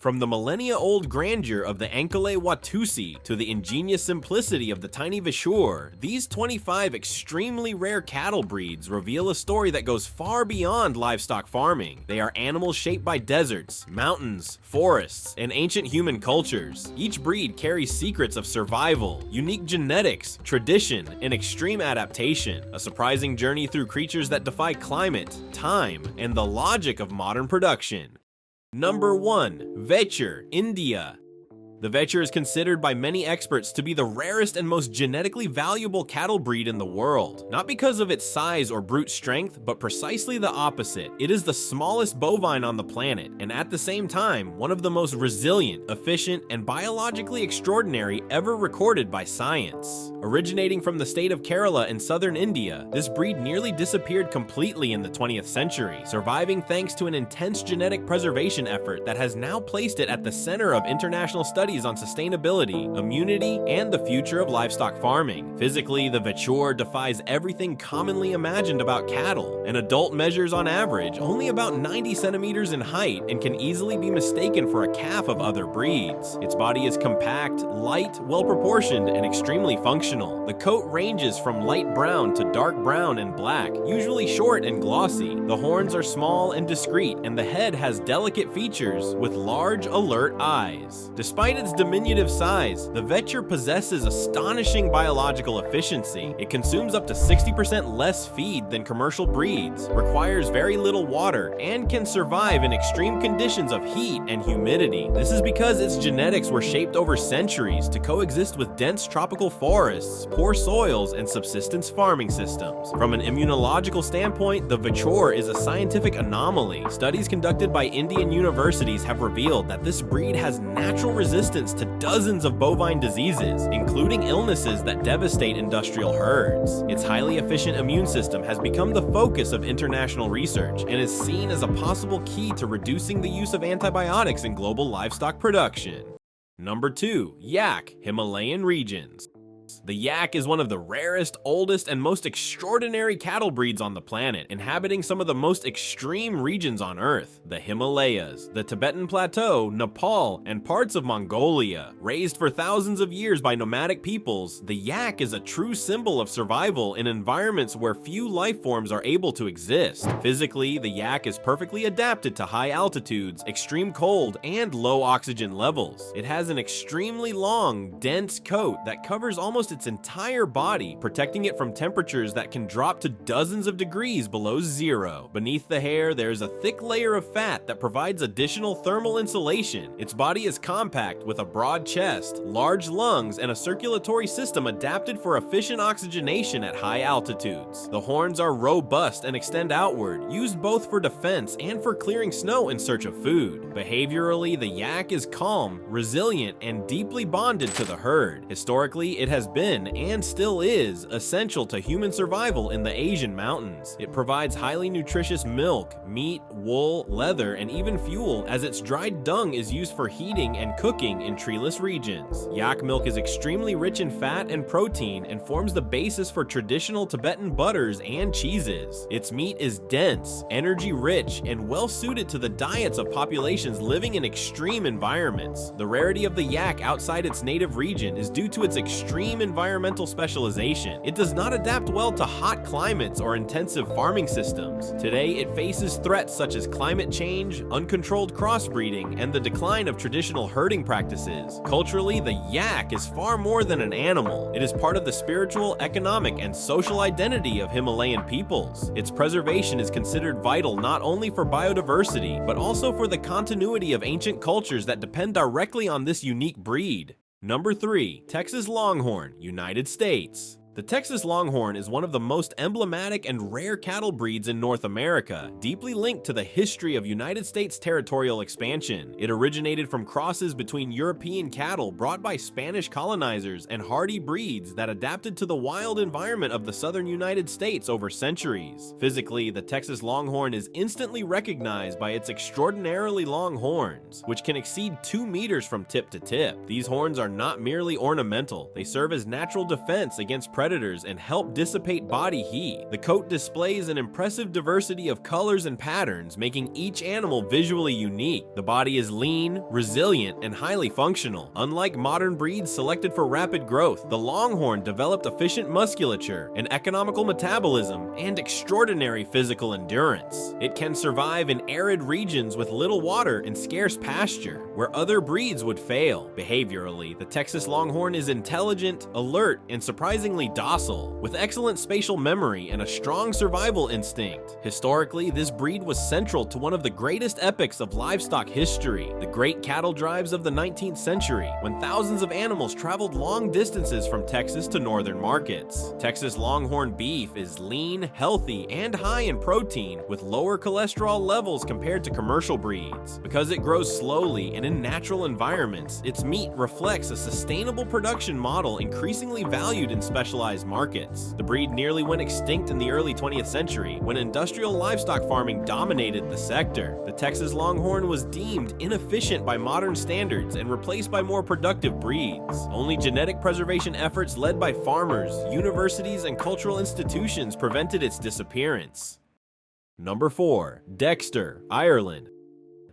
From the millennia-old grandeur of the Ankole Watusi to the ingenious simplicity of the tiny Vachur, these 25 extremely rare cattle breeds reveal a story that goes far beyond livestock farming. They are animals shaped by deserts, mountains, forests, and ancient human cultures. Each breed carries secrets of survival, unique genetics, tradition, and extreme adaptation, a surprising journey through creatures that defy climate, time, and the logic of modern production. Number 1. Vachur, India. The Vachur is considered by many experts to be the rarest and most genetically valuable cattle breed in the world. Not because of its size or brute strength, but precisely the opposite. It is the smallest bovine on the planet, and at the same time, one of the most resilient, efficient, and biologically extraordinary ever recorded by science. Originating from the state of Kerala in southern India, this breed nearly disappeared completely in the 20th century, surviving thanks to an intense genetic preservation effort that has now placed it at the center of international studies on sustainability, immunity, and the future of livestock farming. Physically, the Vachur defies everything commonly imagined about cattle. An adult measures on average only about 90 centimeters in height and can easily be mistaken for a calf of other breeds. Its body is compact, light, well-proportioned, and extremely functional. The coat ranges from light brown to dark brown and black, usually short and glossy. The horns are small and discreet, and the head has delicate features with large, alert eyes. Despite its diminutive size, the Vachur possesses astonishing biological efficiency. It consumes up to 60% less feed than commercial breeds, requires very little water, and can survive in extreme conditions of heat and humidity. This is because its genetics were shaped over centuries to coexist with dense tropical forests, poor soils, and subsistence farming systems. From an immunological standpoint, the Vachur is a scientific anomaly. Studies conducted by Indian universities have revealed that this breed has natural resistance to dozens of bovine diseases, including illnesses that devastate industrial herds. Its highly efficient immune system has become the focus of international research and is seen as a possible key to reducing the use of antibiotics in global livestock production. Number 2. Yak, Himalayan regions. The yak is one of the rarest, oldest, and most extraordinary cattle breeds on the planet, inhabiting some of the most extreme regions on Earth: the Himalayas, the Tibetan Plateau, Nepal, and parts of Mongolia. Raised for thousands of years by nomadic peoples, the yak is a true symbol of survival in environments where few life forms are able to exist. Physically, the yak is perfectly adapted to high altitudes, extreme cold, and low oxygen levels. It has an extremely long, dense coat that covers almost its entire body, protecting it from temperatures that can drop to dozens of degrees below zero. Beneath the hair, there is a thick layer of fat that provides additional thermal insulation. Its body is compact with a broad chest, large lungs, and a circulatory system adapted for efficient oxygenation at high altitudes. The horns are robust and extend outward, used both for defense and for clearing snow in search of food. Behaviorally, the yak is calm, resilient, and deeply bonded to the herd. Historically, it has been and still is essential to human survival in the Asian mountains. It provides highly nutritious milk, meat, wool, leather, and even fuel, as its dried dung is used for heating and cooking in treeless regions. Yak milk is extremely rich in fat and protein and forms the basis for traditional Tibetan butters and cheeses. Its meat is dense, energy-rich, and well-suited to the diets of populations living in extreme environments. The rarity of the yak outside its native region is due to its extreme environmental specialization. It does not adapt well to hot climates or intensive farming systems. Today, it faces threats such as climate change, uncontrolled crossbreeding, and the decline of traditional herding practices. Culturally, the yak is far more than an animal. It is part of the spiritual, economic, and social identity of Himalayan peoples. Its preservation is considered vital not only for biodiversity, but also for the continuity of ancient cultures that depend directly on this unique breed. Number 3. Texas Longhorn, United States. The Texas Longhorn is one of the most emblematic and rare cattle breeds in North America, deeply linked to the history of United States territorial expansion. It originated from crosses between European cattle brought by Spanish colonizers and hardy breeds that adapted to the wild environment of the southern United States over centuries. Physically, the Texas Longhorn is instantly recognized by its extraordinarily long horns, which can exceed 2 meters from tip to tip. These horns are not merely ornamental, they serve as natural defense against predators and help dissipate body heat. The coat displays an impressive diversity of colors and patterns, making each animal visually unique. The body is lean, resilient, and highly functional. Unlike modern breeds selected for rapid growth, the Longhorn developed efficient musculature, an economical metabolism, and extraordinary physical endurance. It can survive in arid regions with little water and scarce pasture, where other breeds would fail. Behaviorally, the Texas Longhorn is intelligent, alert, and surprisingly docile, with excellent spatial memory and a strong survival instinct. Historically, this breed was central to one of the greatest epics of livestock history, the Great Cattle Drives of the 19th century, when thousands of animals traveled long distances from Texas to northern markets. Texas Longhorn beef is lean, healthy, and high in protein, with lower cholesterol levels compared to commercial breeds. Because it grows slowly and in natural environments, its meat reflects a sustainable production model increasingly valued in specialized markets. The breed nearly went extinct in the early 20th century when industrial livestock farming dominated the sector. The Texas Longhorn was deemed inefficient by modern standards and replaced by more productive breeds. Only genetic preservation efforts led by farmers, universities, and cultural institutions prevented its disappearance. Number 4. Dexter, Ireland.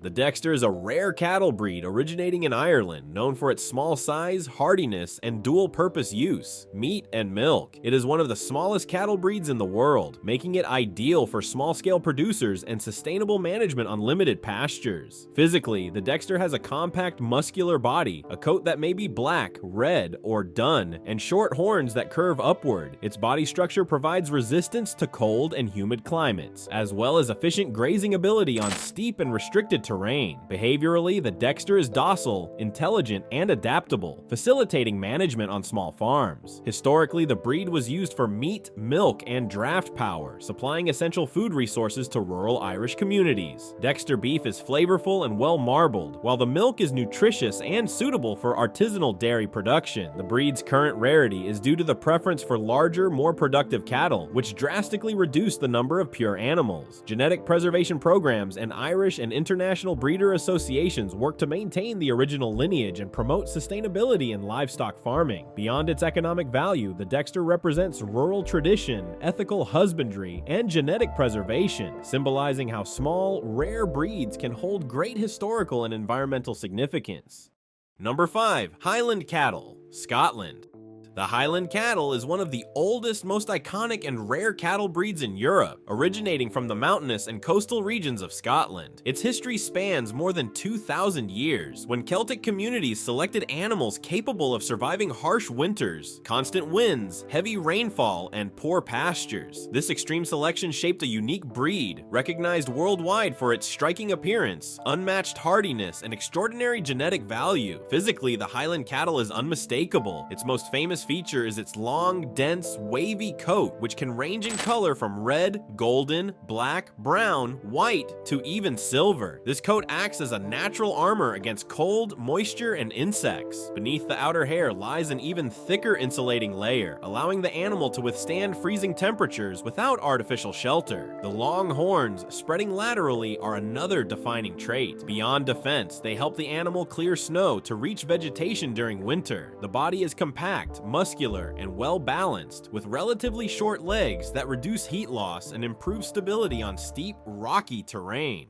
The Dexter is a rare cattle breed originating in Ireland, known for its small size, hardiness, and dual-purpose use, meat and milk. It is one of the smallest cattle breeds in the world, making it ideal for small-scale producers and sustainable management on limited pastures. Physically, the Dexter has a compact, muscular body, a coat that may be black, red, or dun, and short horns that curve upward. Its body structure provides resistance to cold and humid climates, as well as efficient grazing ability on steep and restricted terrain. Behaviorally, the Dexter is docile, intelligent, and adaptable, facilitating management on small farms. Historically, the breed was used for meat, milk, and draft power, supplying essential food resources to rural Irish communities. Dexter beef is flavorful and well marbled, while the milk is nutritious and suitable for artisanal dairy production. The breed's current rarity is due to the preference for larger, more productive cattle, which drastically reduce the number of pure animals. Genetic preservation programs and Irish and international breeder associations work to maintain the original lineage and promote sustainability in livestock farming. Beyond its economic value, the Dexter represents rural tradition, ethical husbandry, and genetic preservation, symbolizing how small, rare breeds can hold great historical and environmental significance. Number 5. Highland Cattle, Scotland. The Highland cattle is one of the oldest, most iconic, and rare cattle breeds in Europe, originating from the mountainous and coastal regions of Scotland. Its history spans more than 2,000 years, when Celtic communities selected animals capable of surviving harsh winters, constant winds, heavy rainfall, and poor pastures. This extreme selection shaped a unique breed, recognized worldwide for its striking appearance, unmatched hardiness, and extraordinary genetic value. Physically, the Highland cattle is unmistakable. Its most famous feature is its long, dense, wavy coat, which can range in color from red, golden, black, brown, white, to even silver. This coat acts as a natural armor against cold, moisture, and insects. Beneath the outer hair lies an even thicker insulating layer, allowing the animal to withstand freezing temperatures without artificial shelter. The long horns, spreading laterally, are another defining trait. Beyond defense, they help the animal clear snow to reach vegetation during winter. The body is compact, muscular, and well-balanced, with relatively short legs that reduce heat loss and improve stability on steep, rocky terrain.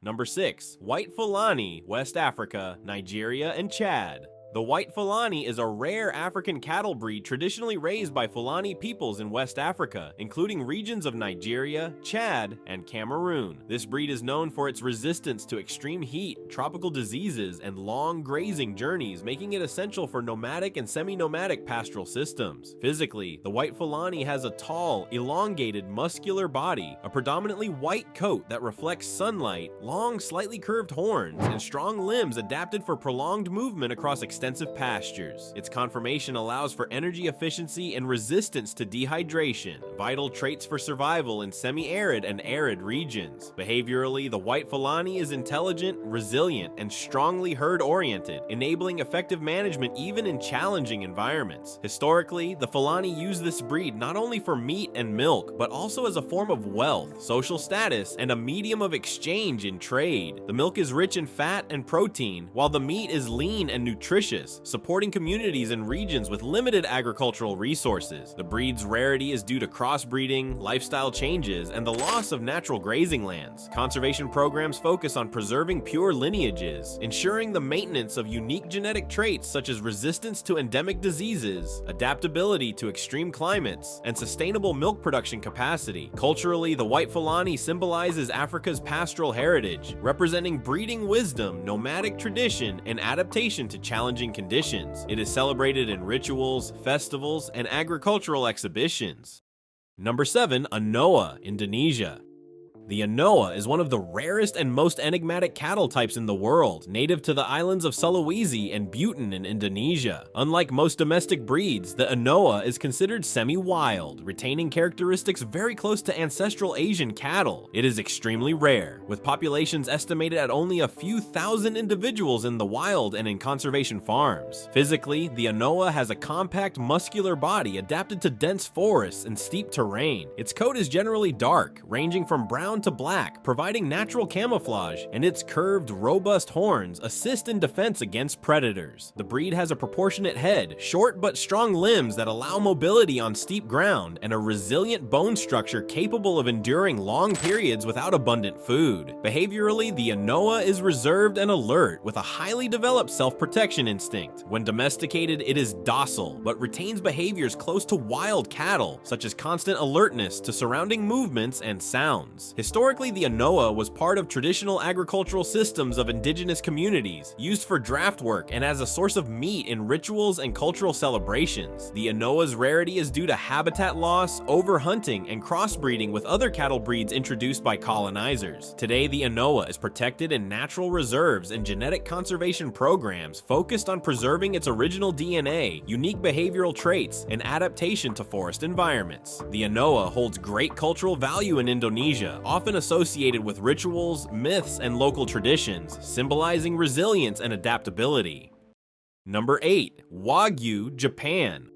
Number 6. White Fulani, West Africa, Nigeria, and Chad. The White Fulani is a rare African cattle breed traditionally raised by Fulani peoples in West Africa, including regions of Nigeria, Chad, and Cameroon. This breed is known for its resistance to extreme heat, tropical diseases, and long grazing journeys, making it essential for nomadic and semi-nomadic pastoral systems. Physically, the White Fulani has a tall, elongated, muscular body, a predominantly white coat that reflects sunlight, long, slightly curved horns, and strong limbs adapted for prolonged movement across extensive pastures. Its conformation allows for energy efficiency and resistance to dehydration, vital traits for survival in semi-arid and arid regions. Behaviorally, the White Fulani is intelligent, resilient, and strongly herd-oriented, enabling effective management even in challenging environments. Historically, the Fulani used this breed not only for meat and milk, but also as a form of wealth, social status, and a medium of exchange in trade. The milk is rich in fat and protein, while the meat is lean and nutritious, nutritious, supporting communities in regions with limited agricultural resources. The breed's rarity is due to crossbreeding, lifestyle changes, and the loss of natural grazing lands. Conservation programs focus on preserving pure lineages, ensuring the maintenance of unique genetic traits such as resistance to endemic diseases, adaptability to extreme climates, and sustainable milk production capacity. Culturally, the white Fulani symbolizes Africa's pastoral heritage, representing breeding wisdom, nomadic tradition, and adaptation to challenging conditions. It is celebrated in rituals, festivals, and agricultural exhibitions. Number 7. Anoa, Indonesia. The Anoa is one of the rarest and most enigmatic cattle types in the world, native to the islands of Sulawesi and Buton in Indonesia. Unlike most domestic breeds, the Anoa is considered semi-wild, retaining characteristics very close to ancestral Asian cattle. It is extremely rare, with populations estimated at only a few thousand individuals in the wild and in conservation farms. Physically, the Anoa has a compact, muscular body adapted to dense forests and steep terrain. Its coat is generally dark, ranging from brown to black, providing natural camouflage, and its curved, robust horns assist in defense against predators. The breed has a proportionate head, short but strong limbs that allow mobility on steep ground, and a resilient bone structure capable of enduring long periods without abundant food. Behaviorally, the Anoa is reserved and alert, with a highly developed self-protection instinct. When domesticated, it is docile, but retains behaviors close to wild cattle, such as constant alertness to surrounding movements and sounds. Historically, the Anoa was part of traditional agricultural systems of indigenous communities, used for draft work and as a source of meat in rituals and cultural celebrations. The Anoa's rarity is due to habitat loss, overhunting, and crossbreeding with other cattle breeds introduced by colonizers. Today, the Anoa is protected in natural reserves and genetic conservation programs focused on preserving its original DNA, unique behavioral traits, and adaptation to forest environments. The Anoa holds great cultural value in Indonesia, often associated with rituals, myths, and local traditions, symbolizing resilience and adaptability. Number 8. Wagyu, Japan.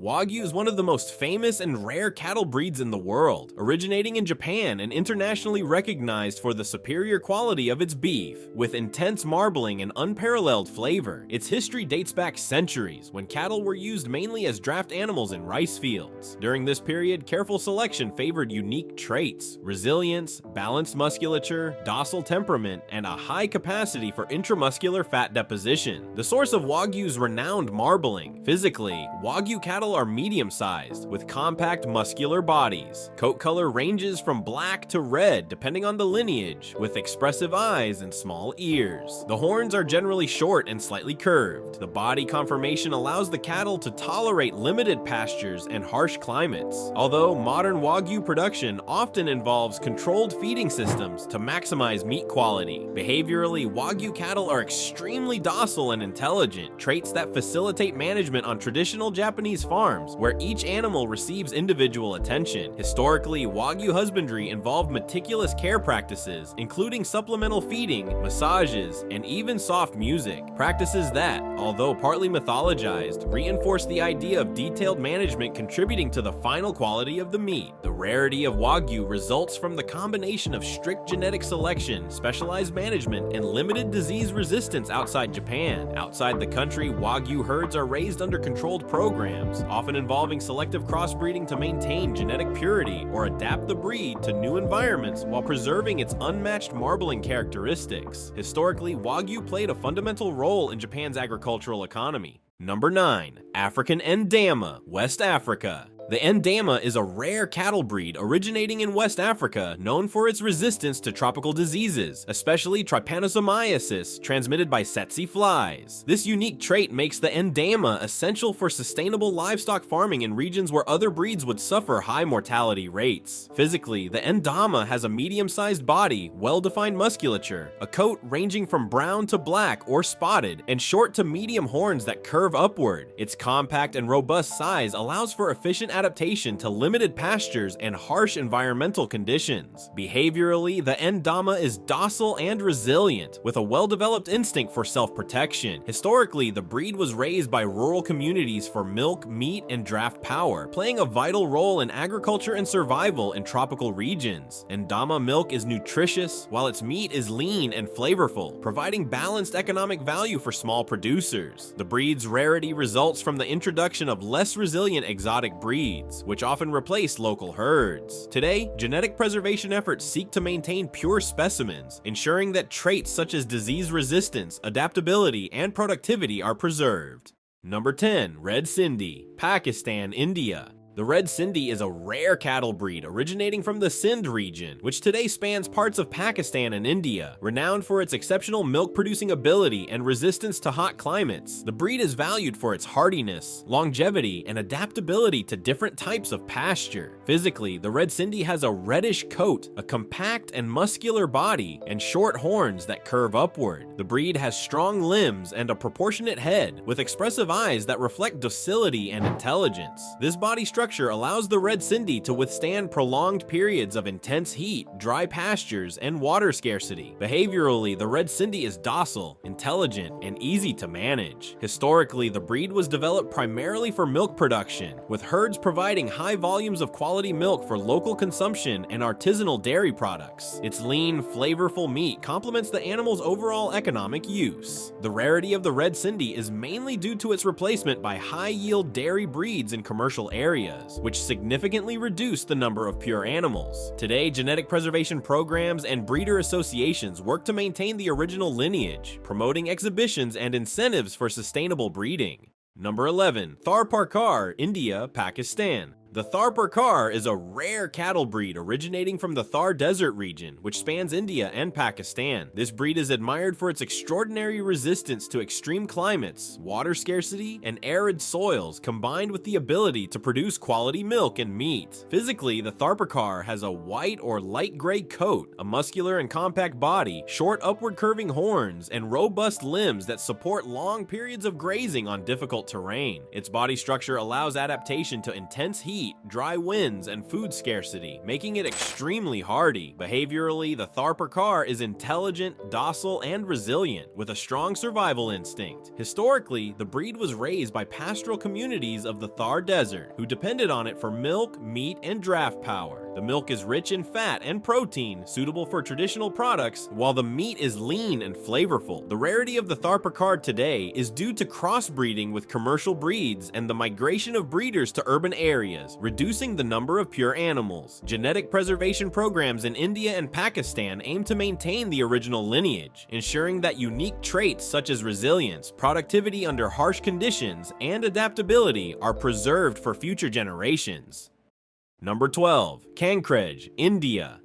Wagyu is one of the most famous and rare cattle breeds in the world, originating in Japan and internationally recognized for the superior quality of its beef, with intense marbling and unparalleled flavor. Its history dates back centuries, when cattle were used mainly as draft animals in rice fields. During this period, careful selection favored unique traits: resilience, balanced musculature, docile temperament, and a high capacity for intramuscular fat deposition. The source of Wagyu's renowned marbling. Physically, Wagyu cattle are medium-sized, with compact muscular bodies. Coat color ranges from black to red depending on the lineage, with expressive eyes and small ears. The horns are generally short and slightly curved. The body conformation allows the cattle to tolerate limited pastures and harsh climates, although modern Wagyu production often involves controlled feeding systems to maximize meat quality. Behaviorally, Wagyu cattle are extremely docile and intelligent, traits that facilitate management on traditional Japanese farms, where each animal receives individual attention. Historically, Wagyu husbandry involved meticulous care practices, including supplemental feeding, massages, and even soft music. Practices that, although partly mythologized, reinforce the idea of detailed management contributing to the final quality of the meat. The rarity of Wagyu results from the combination of strict genetic selection, specialized management, and limited disease resistance outside Japan. Outside the country, Wagyu herds are raised under controlled programs, often involving selective crossbreeding to maintain genetic purity or adapt the breed to new environments while preserving its unmatched marbling characteristics. Historically, Wagyu played a fundamental role in Japan's agricultural economy. Number 9. African Ndama, West Africa. The Ndama is a rare cattle breed originating in West Africa, known for its resistance to tropical diseases, especially trypanosomiasis, transmitted by tsetse flies. This unique trait makes the Ndama essential for sustainable livestock farming in regions where other breeds would suffer high mortality rates. Physically, the Ndama has a medium-sized body, well-defined musculature, a coat ranging from brown to black or spotted, and short to medium horns that curve upward. Its compact and robust size allows for efficient adaptation to limited pastures and harsh environmental conditions. Behaviorally, the Ndama is docile and resilient, with a well-developed instinct for self-protection. Historically, the breed was raised by rural communities for milk, meat, and draft power, playing a vital role in agriculture and survival in tropical regions. Ndama milk is nutritious, while its meat is lean and flavorful, providing balanced economic value for small producers. The breed's rarity results from the introduction of less resilient exotic breeds, which often replace local herds. Today, genetic preservation efforts seek to maintain pure specimens, ensuring that traits such as disease resistance, adaptability, and productivity are preserved. Number 10. Red Sindhi, Pakistan, India. The Red Sindhi is a rare cattle breed originating from the Sindh region, which today spans parts of Pakistan and India. Renowned for its exceptional milk-producing ability and resistance to hot climates, the breed is valued for its hardiness, longevity, and adaptability to different types of pasture. Physically, the Red Sindhi has a reddish coat, a compact and muscular body, and short horns that curve upward. The breed has strong limbs and a proportionate head, with expressive eyes that reflect docility and intelligence. This body structure allows the Red Sindhi to withstand prolonged periods of intense heat, dry pastures, and water scarcity. Behaviorally, the Red Sindhi is docile, intelligent, and easy to manage. Historically, the breed was developed primarily for milk production, with herds providing high volumes of quality milk for local consumption and artisanal dairy products. Its lean, flavorful meat complements the animal's overall economic use. The rarity of the Red Sindhi is mainly due to its replacement by high-yield dairy breeds in commercial areas, which significantly reduce the number of pure animals. Today, genetic preservation programs and breeder associations work to maintain the original lineage, promoting exhibitions and incentives for sustainable breeding. Number 11. Tharparkar, India, Pakistan. The Tharparkar is a rare cattle breed originating from the Thar Desert region, which spans India and Pakistan. This breed is admired for its extraordinary resistance to extreme climates, water scarcity, and arid soils, combined with the ability to produce quality milk and meat. Physically, the Tharparkar has a white or light gray coat, a muscular and compact body, short upward curving horns, and robust limbs that support long periods of grazing on difficult terrain. Its body structure allows adaptation to intense heat, dry winds, and food scarcity, making it extremely hardy. Behaviorally, the Tharparkar is intelligent, docile, and resilient, with a strong survival instinct. Historically, the breed was raised by pastoral communities of the Thar Desert, who depended on it for milk, meat, and draft power. The milk is rich in fat and protein, suitable for traditional products, while the meat is lean and flavorful. The rarity of the Tharparkar today is due to crossbreeding with commercial breeds and the migration of breeders to urban areas, reducing the number of pure animals. Genetic preservation programs in India and Pakistan aim to maintain the original lineage, ensuring that unique traits such as resilience, productivity under harsh conditions, and adaptability are preserved for future generations. Number 12. Kankrej, India.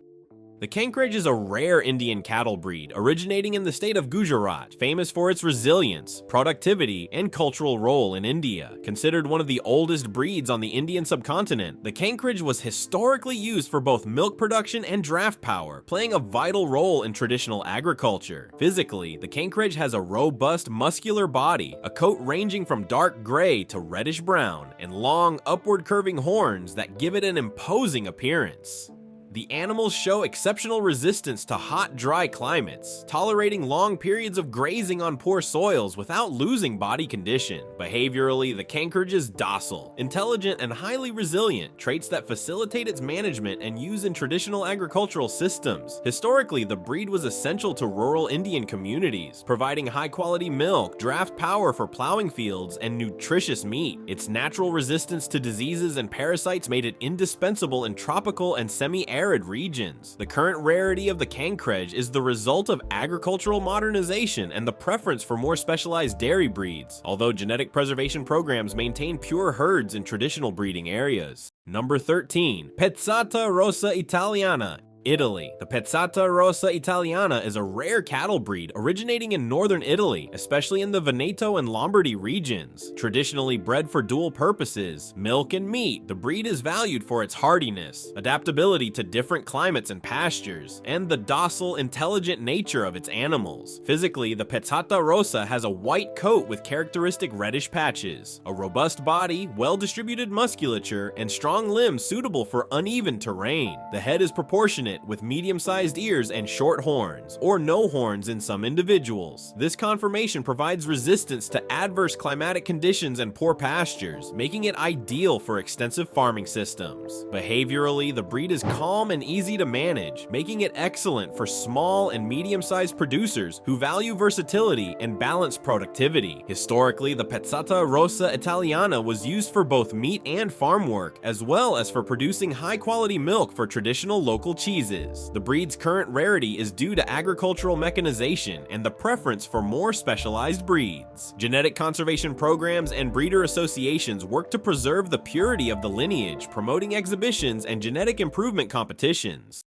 The Kankrej is a rare Indian cattle breed originating in the state of Gujarat, famous for its resilience, productivity, and cultural role in India. Considered one of the oldest breeds on the Indian subcontinent, the Kankrej was historically used for both milk production and draft power, playing a vital role in traditional agriculture. Physically, the Kankrej has a robust, muscular body, a coat ranging from dark gray to reddish brown, and long, upward curving horns that give it an imposing appearance. The animals show exceptional resistance to hot, dry climates, tolerating long periods of grazing on poor soils without losing body condition. Behaviorally, the Kankrej is docile, intelligent, and highly resilient, traits that facilitate its management and use in traditional agricultural systems. Historically, the breed was essential to rural Indian communities, providing high-quality milk, draft power for plowing fields, and nutritious meat. Its natural resistance to diseases and parasites made it indispensable in tropical and semi-arid regions. The current rarity of the Kankrej is the result of agricultural modernization and the preference for more specialized dairy breeds, although genetic preservation programs maintain pure herds in traditional breeding areas. Number 13. Pezzata Rossa Italiana, Italy. The Pezzata Rossa Italiana is a rare cattle breed originating in northern Italy, especially in the Veneto and Lombardy regions. Traditionally bred for dual purposes, milk and meat, the breed is valued for its hardiness, adaptability to different climates and pastures, and the docile, intelligent nature of its animals. Physically, the Pezzata Rossa has a white coat with characteristic reddish patches, a robust body, well-distributed musculature, and strong limbs suitable for uneven terrain. The head is proportionate, with medium-sized ears and short horns, or no horns in some individuals. This conformation provides resistance to adverse climatic conditions and poor pastures, making it ideal for extensive farming systems. Behaviorally, the breed is calm and easy to manage, making it excellent for small and medium-sized producers who value versatility and balanced productivity. Historically, the Pezzata Rossa Italiana was used for both meat and farm work, as well as for producing high-quality milk for traditional local cheeses. The breed's current rarity is due to agricultural mechanization and the preference for more specialized breeds. Genetic conservation programs and breeder associations work to preserve the purity of the lineage, promoting exhibitions and genetic improvement competitions.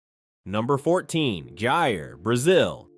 Number 14. Gyre, Brazil.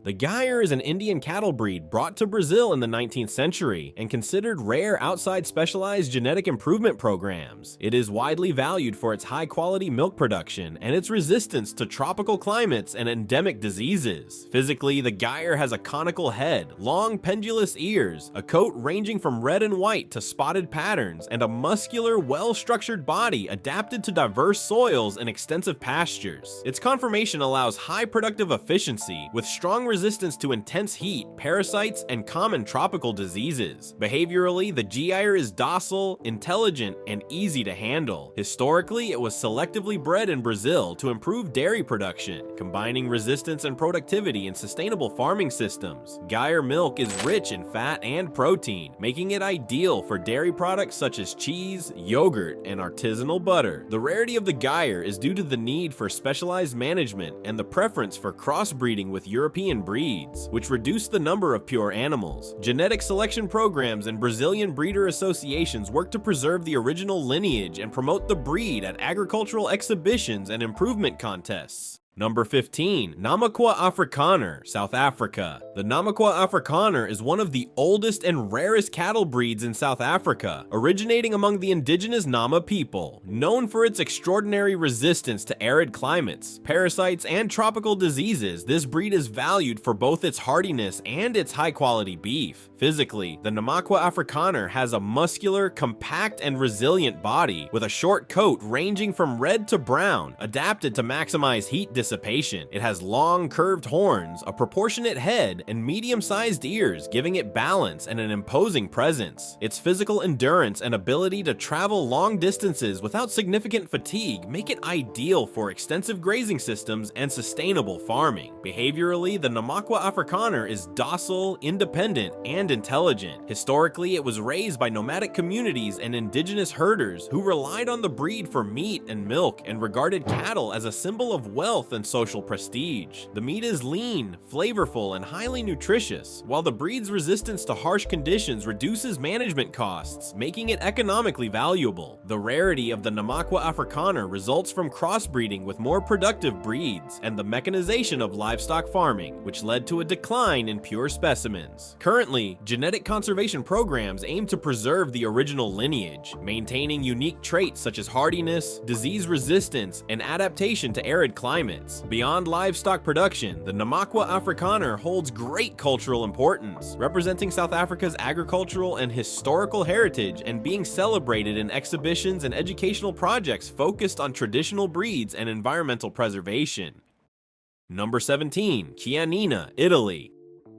The Gyre is an Indian cattle breed brought to Brazil in the 19th century and considered rare outside specialized genetic improvement programs. It is widely valued for its high-quality milk production and its resistance to tropical climates and endemic diseases. Physically, the Gyre has a conical head, long pendulous ears, a coat ranging from red and white to spotted patterns, and a muscular, well-structured body adapted to diverse soils and extensive pastures. Its conformation allows high productive efficiency with strong resistance to intense heat, parasites, and common tropical diseases. Behaviorally, the Gyre is docile, intelligent, and easy to handle. Historically, it was selectively bred in Brazil to improve dairy production, combining resistance and productivity in sustainable farming systems. Gyre milk is rich in fat and protein, making it ideal for dairy products such as cheese, yogurt, and artisanal butter. The rarity of the Gyre is due to the need for specialized management and the preference for crossbreeding with European breeds, which reduce the number of pure animals. Genetic selection programs and Brazilian breeder associations work to preserve the original lineage and promote the breed at agricultural exhibitions and improvement contests. Number 15. Namaqua Afrikaner, South Africa. The Namaqua Afrikaner is one of the oldest and rarest cattle breeds in South Africa, originating among the indigenous Nama people. Known for its extraordinary resistance to arid climates, parasites, and tropical diseases, this breed is valued for both its hardiness and its high-quality beef. Physically, the Namaqua Afrikaner has a muscular, compact, and resilient body, with a short coat ranging from red to brown, adapted to maximize heat dissipation. It has long, curved horns, a proportionate head, and medium-sized ears, giving it balance and an imposing presence. Its physical endurance and ability to travel long distances without significant fatigue make it ideal for extensive grazing systems and sustainable farming. Behaviorally, the Namaqua Afrikaner is docile, independent, and intelligent. Historically, it was raised by nomadic communities and indigenous herders who relied on the breed for meat and milk and regarded cattle as a symbol of wealth and social prestige. The meat is lean, flavorful, and highly nutritious, while the breed's resistance to harsh conditions reduces management costs, making it economically valuable. The rarity of the Namaqua Afrikaner results from crossbreeding with more productive breeds and the mechanization of livestock farming, which led to a decline in pure specimens. Currently, genetic conservation programs aim to preserve the original lineage, maintaining unique traits such as hardiness, disease resistance, and adaptation to arid climates. Beyond livestock production, the Namaqua Afrikaner holds great cultural importance, representing South Africa's agricultural and historical heritage and being celebrated in exhibitions and educational projects focused on traditional breeds and environmental preservation. Number 17. Chianina, Italy.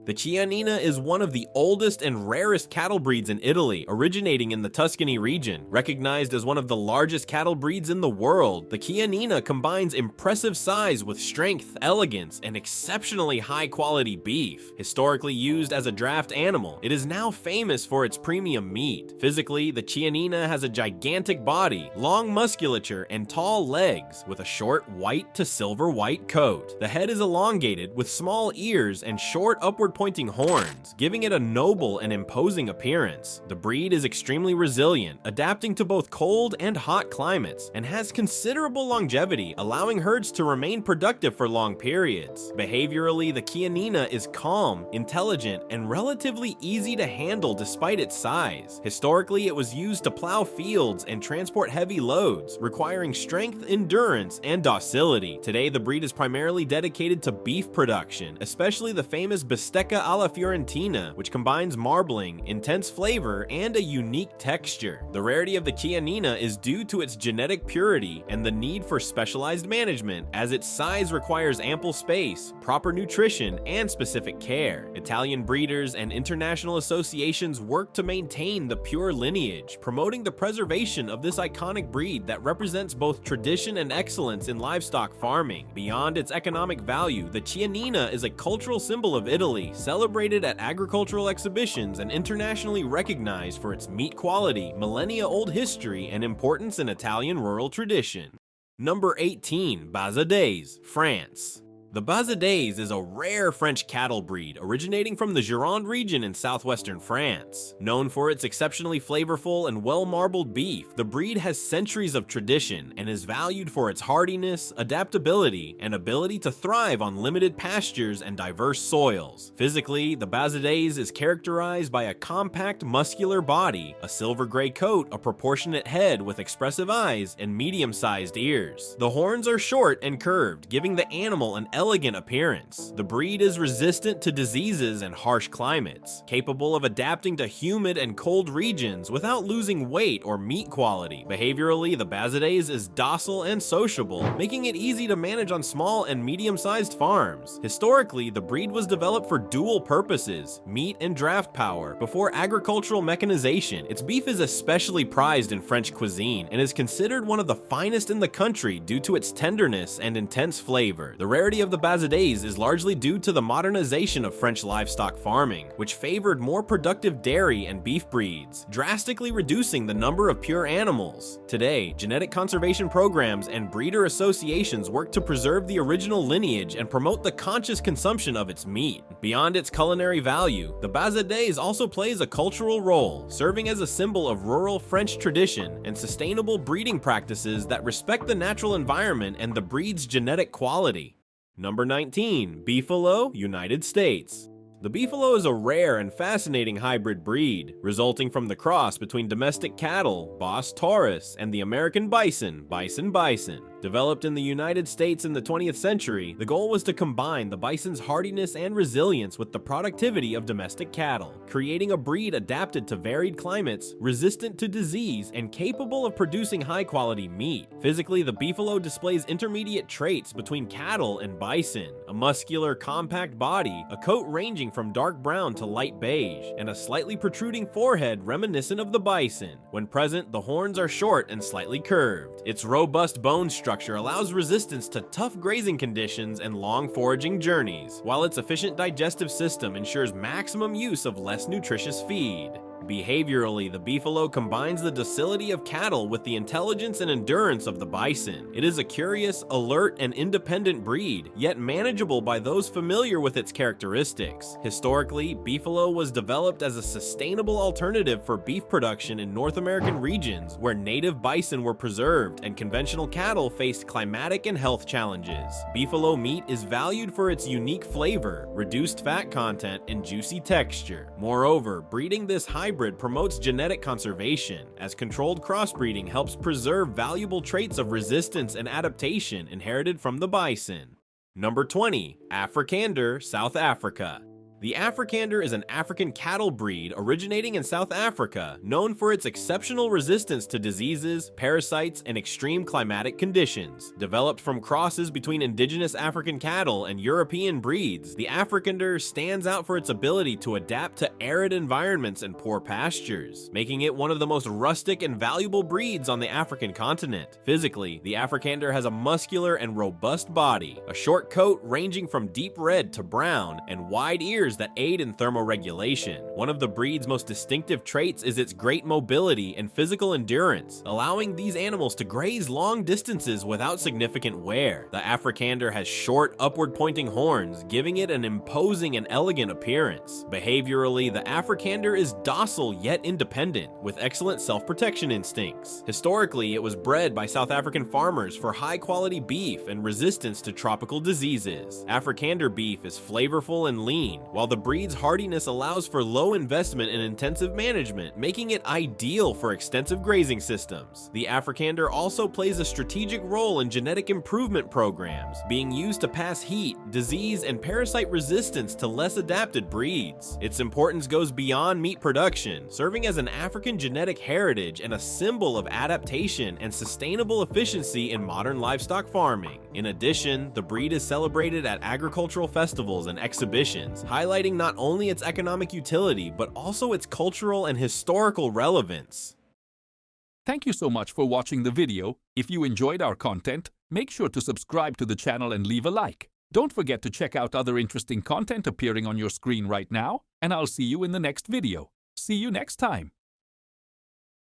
The Chianina is one of the oldest and rarest cattle breeds in Italy, originating in the Tuscany region. Recognized as one of the largest cattle breeds in the world, the Chianina combines impressive size with strength, elegance, and exceptionally high-quality beef. Historically used as a draft animal, it is now famous for its premium meat. Physically, the Chianina has a gigantic body, long musculature, and tall legs, with a short white to silver-white coat. The head is elongated, with small ears and short upward forward-pointing horns, giving it a noble and imposing appearance. The breed is extremely resilient, adapting to both cold and hot climates, and has considerable longevity, allowing herds to remain productive for long periods. Behaviorally, the Chianina is calm, intelligent, and relatively easy to handle despite its size. Historically, it was used to plow fields and transport heavy loads, requiring strength, endurance, and docility. Today, the breed is primarily dedicated to beef production, especially the famous Bistecca alla Fiorentina, which combines marbling, intense flavor, and a unique texture. The rarity of the Chianina is due to its genetic purity and the need for specialized management, as its size requires ample space, proper nutrition, and specific care. Italian breeders and international associations work to maintain the pure lineage, promoting the preservation of this iconic breed that represents both tradition and excellence in livestock farming. Beyond its economic value, the Chianina is a cultural symbol of Italy, celebrated at agricultural exhibitions and internationally recognized for its meat quality, millennia-old history, and importance in Italian rural tradition. Number 18. Bazadais, France. The Bazadais is a rare French cattle breed originating from the Gironde region in southwestern France. Known for its exceptionally flavorful and well-marbled beef, the breed has centuries of tradition and is valued for its hardiness, adaptability, and ability to thrive on limited pastures and diverse soils. Physically, the Bazadais is characterized by a compact, muscular body, a silver-gray coat, a proportionate head with expressive eyes, and medium-sized ears. The horns are short and curved, giving the animal an elegant appearance. The breed is resistant to diseases and harsh climates, capable of adapting to humid and cold regions without losing weight or meat quality. Behaviorally, the Bazadais is docile and sociable, making it easy to manage on small and medium-sized farms. Historically, the breed was developed for dual purposes, meat and draft power, before agricultural mechanization. Its beef is especially prized in French cuisine and is considered one of the finest in the country due to its tenderness and intense flavor. The rarity of the Bazadais is largely due to the modernization of French livestock farming, which favored more productive dairy and beef breeds, drastically reducing the number of pure animals. Today, genetic conservation programs and breeder associations work to preserve the original lineage and promote the conscious consumption of its meat. Beyond its culinary value, the Bazadais also plays a cultural role, serving as a symbol of rural French tradition and sustainable breeding practices that respect the natural environment and the breed's genetic quality. Number 19. Beefalo, United States. The Beefalo is a rare and fascinating hybrid breed, resulting from the cross between domestic cattle, Bos taurus, and the American bison, Bison. Developed in the United States in the 20th century, the goal was to combine the bison's hardiness and resilience with the productivity of domestic cattle, creating a breed adapted to varied climates, resistant to disease, and capable of producing high-quality meat. Physically, the Beefalo displays intermediate traits between cattle and bison: a muscular, compact body, a coat ranging from dark brown to light beige, and a slightly protruding forehead reminiscent of the bison. When present, the horns are short and slightly curved. Its robust bone structure allows resistance to tough grazing conditions and long foraging journeys, while its efficient digestive system ensures maximum use of less nutritious feed. Behaviorally, the Beefalo combines the docility of cattle with the intelligence and endurance of the bison. It is a curious, alert, and independent breed, yet manageable by those familiar with its characteristics. Historically, Beefalo was developed as a sustainable alternative for beef production in North American regions where native bison were preserved and conventional cattle faced climatic and health challenges. Beefalo meat is valued for its unique flavor, reduced fat content, and juicy texture. Moreover, breeding this hybrid promotes genetic conservation, as controlled crossbreeding helps preserve valuable traits of resistance and adaptation inherited from the bison. Number 20. Afrikander, South Africa. The Afrikander is an African cattle breed originating in South Africa, known for its exceptional resistance to diseases, parasites, and extreme climatic conditions. Developed from crosses between indigenous African cattle and European breeds, the Afrikander stands out for its ability to adapt to arid environments and poor pastures, making it one of the most rustic and valuable breeds on the African continent. Physically, the Afrikander has a muscular and robust body, a short coat ranging from deep red to brown, and wide ears features that aid in thermoregulation. One of the breed's most distinctive traits is its great mobility and physical endurance, allowing these animals to graze long distances without significant wear. The Afrikander has short, upward-pointing horns, giving it an imposing and elegant appearance. Behaviorally, the Afrikander is docile yet independent, with excellent self-protection instincts. Historically, it was bred by South African farmers for high-quality beef and resistance to tropical diseases. Afrikander beef is flavorful and lean, while the breed's hardiness allows for low investment and intensive management, making it ideal for extensive grazing systems. The Afrikander also plays a strategic role in genetic improvement programs, being used to pass heat, disease, and parasite resistance to less adapted breeds. Its importance goes beyond meat production, serving as an African genetic heritage and a symbol of adaptation and sustainable efficiency in modern livestock farming. In addition, the breed is celebrated at agricultural festivals and exhibitions, highlighting not only its economic utility, but also its cultural and historical relevance. Thank you so much for watching the video. If you enjoyed our content, make sure to subscribe to the channel and leave a like. Don't forget to check out other interesting content appearing on your screen right now, and I'll see you in the next video. See you next time.